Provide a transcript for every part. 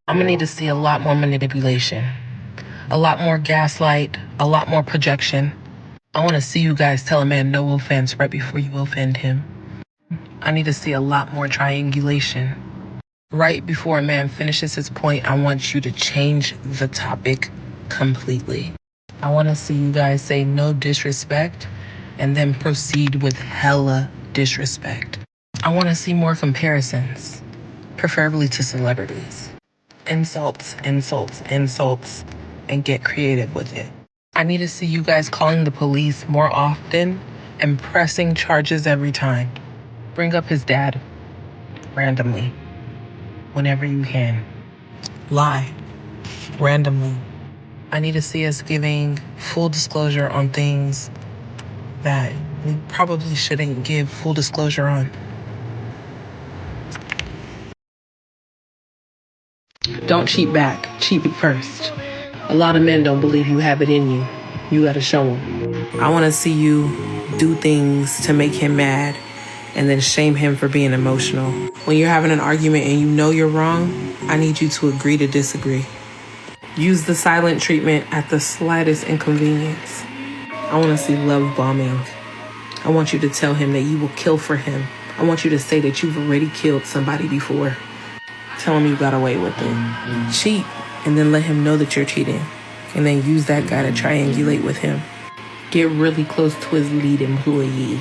I'm gonna need to see a lot more manipulation, a lot more gaslight, a lot more projection. I wanna see you guys tell a man no offense right before you offend him. I need to see a lot more triangulation. Right before a man finishes his point, I want you to change the topic completely. I want to see you guys say no disrespect and then proceed with hella disrespect. I want to see more comparisons, preferably to celebrities. Insults, insults, insults, and get creative with it. I need to see you guys calling the police more often and pressing charges every time. Bring up his dad randomly whenever you can. Lie randomly. I need to see us giving full disclosure on things that we probably shouldn't give full disclosure on. Don't cheat back, cheat first. A lot of men don't believe you have it in you. You gotta show them. I wanna see you do things to make him mad and then shame him for being emotional. When you're having an argument and you know you're wrong, I need you to agree to disagree. Use the silent treatment at the slightest inconvenience. I want to see love bombing. I want you to tell him that you will kill for him. I want you to say that you've already killed somebody before. Tell him you got away with it. Cheat, and then let him know that you're cheating. And then use that guy to triangulate with him. Get really close to his lead employee.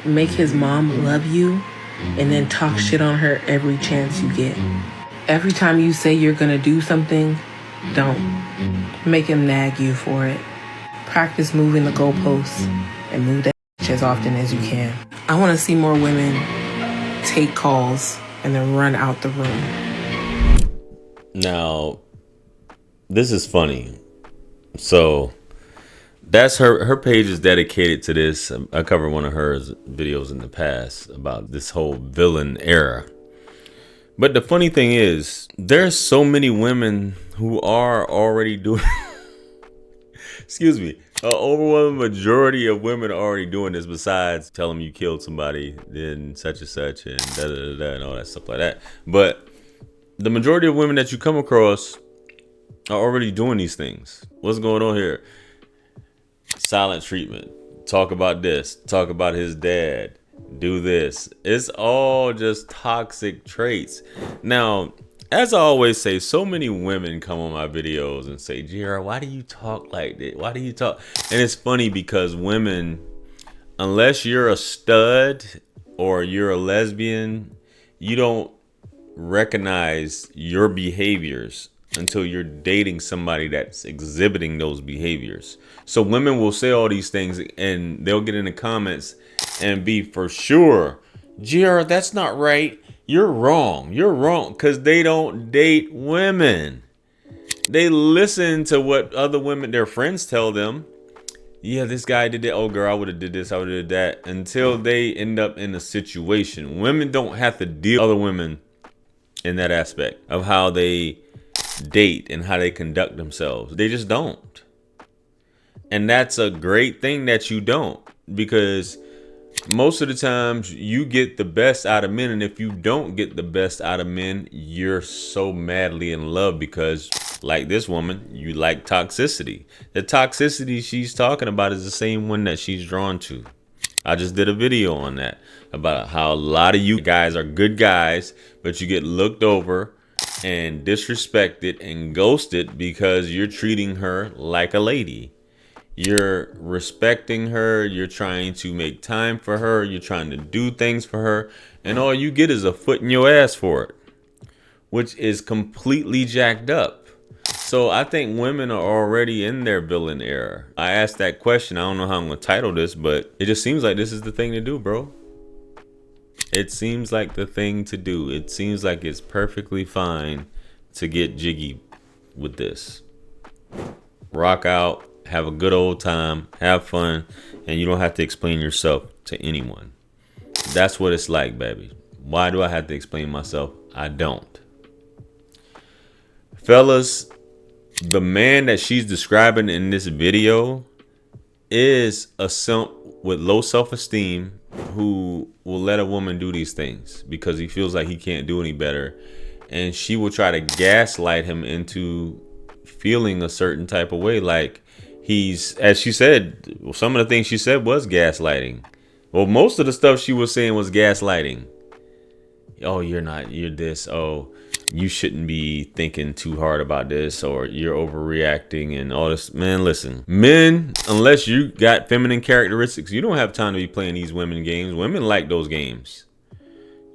Make his mom love you, and then talk shit on her every chance you get. Every time you say you're gonna do something, don't. Make him nag you for it. Practice moving the goalposts and move that as often as you can. I want to see more women take calls and then run out the room. Now, this is funny. So that's her page is dedicated to this. I covered one of her videos in the past about this whole villain era. But the funny thing is, there's so many women who are already doing excuse me, an overwhelming majority of women are already doing this, besides tell them you killed somebody, then such and such, and da da da da, and all that stuff like that. But the majority of women that you come across are already doing these things. What's going on here? Silent treatment. Talk about this. Talk about his dad. Do this. It's all just toxic traits. Now, as I always say, so many women come on my videos and say, "JR, why do you talk like that? Why do you talk?" And it's funny because women, unless you're a stud or you're a lesbian, you don't recognize your behaviors until you're dating somebody that's exhibiting those behaviors. So women will say all these things and they'll get in the comments and be for sure, "JR, that's not right. You're wrong. You're wrong." Because they don't date women. They listen to what other women, their friends, tell them. "Yeah, this guy did that. Oh, girl, I would have did this. I would have did that." Until they end up in a situation. Women don't have to deal with other women in that aspect of how they date and how they conduct themselves. They just don't. And that's a great thing that you don't, because most of the times you get the best out of men, and if you don't get the best out of men, you're so madly in love because, like this woman, you like toxicity. The toxicity she's talking about is the same one that she's drawn to. I just did a video on that about how a lot of you guys are good guys, but you get looked over and disrespected and ghosted because you're treating her like a lady. You're respecting her. You're trying to make time for her. You're trying to do things for her. And all you get is a foot in your ass for it, which is completely jacked up. So I think women are already in their villain era. I asked that question. I don't know how I'm going to title this, but it just seems like this is the thing to do, bro. It seems like the thing to do. It seems like it's perfectly fine to get jiggy with this. Rock out. Have a good old time, have fun, and you don't have to explain yourself to anyone. That's what it's like, baby. Why do I have to explain myself? I don't. Fellas, the man that she's describing in this video is a simp with low self-esteem who will let a woman do these things because he feels like he can't do any better. and she will try to gaslight him into feeling a certain type of way, like he's, as she said, some of the things she said was gaslighting. Well, most of the stuff she was saying was gaslighting. Oh, you're this. Oh, you shouldn't be thinking too hard about this, or you're overreacting and all this. Man, listen, men, unless you got feminine characteristics, you don't have time to be playing these women games. Women like those games.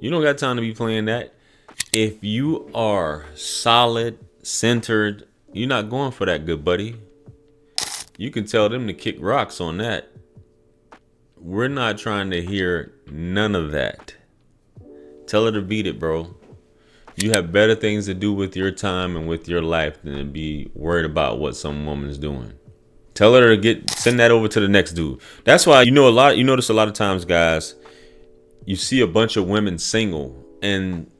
You don't got time to be playing that. If you are solid, centered, you're not going for that, good buddy. You can tell them to kick rocks on that. We're not trying to hear none of that. Tell her to beat it, bro. You have better things to do with your time and with your life than to be worried about what some woman's doing. Tell her to send that over to the next dude. That's why you notice a lot of times, guys, you see a bunch of women single and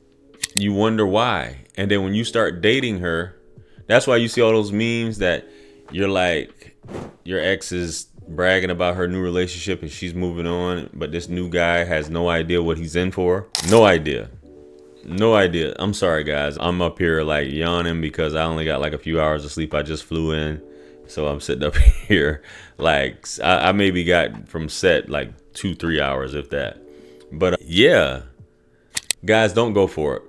you wonder why. And then when you start dating her, that's why you see all those memes that you're like, your ex is bragging about her new relationship and she's moving on, but this new guy has no idea what he's in for. No idea. I'm sorry, guys. I'm up here like yawning because I only got like a few hours of sleep. I just flew in, so I'm sitting up here like I maybe got from set like 2-3 hours, if that. But yeah, guys, don't go for it.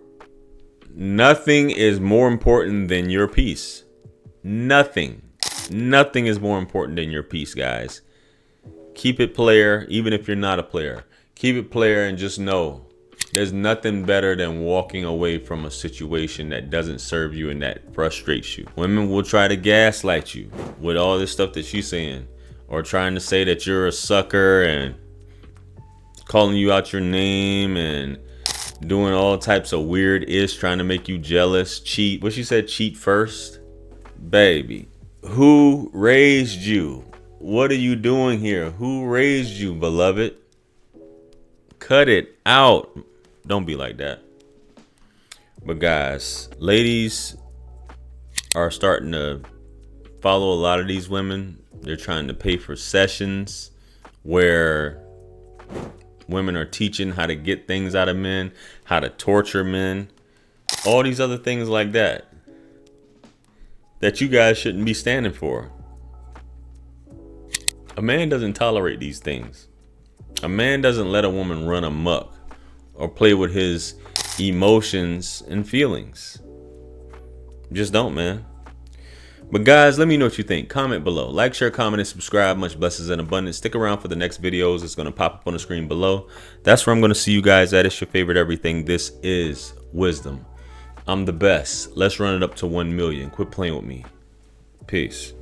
Nothing is more important than your peace. Nothing is more important than your peace, guys. Keep it player, even if you're not a player. Keep it player, and just know there's nothing better than walking away from a situation that doesn't serve you and that frustrates you. Women will try to gaslight you with all this stuff that she's saying, or trying to say that you're a sucker and calling you out your name and doing all types of weird ish, trying to make you jealous, cheat. What she said, cheat first? Baby, who raised you? What are you doing here? Who raised you, beloved? Cut it out. Don't be like that. But guys, ladies are starting to follow a lot of these women. They're trying to pay for sessions where women are teaching how to get things out of men, how to torture men, all these other things like that you guys shouldn't be standing for. A man doesn't tolerate these things. A man doesn't let a woman run amok or play with his emotions and feelings. Just don't, man. But guys, let me know what you think. Comment below. Like, share, comment, and subscribe. Much blessings and abundance. Stick around for the next videos. It's going to pop up on the screen below. That's where I'm going to see you guys at. It's your favorite everything. This is Wisdom. I'm the best. Let's run it up to 1 million. Quit playing with me. Peace.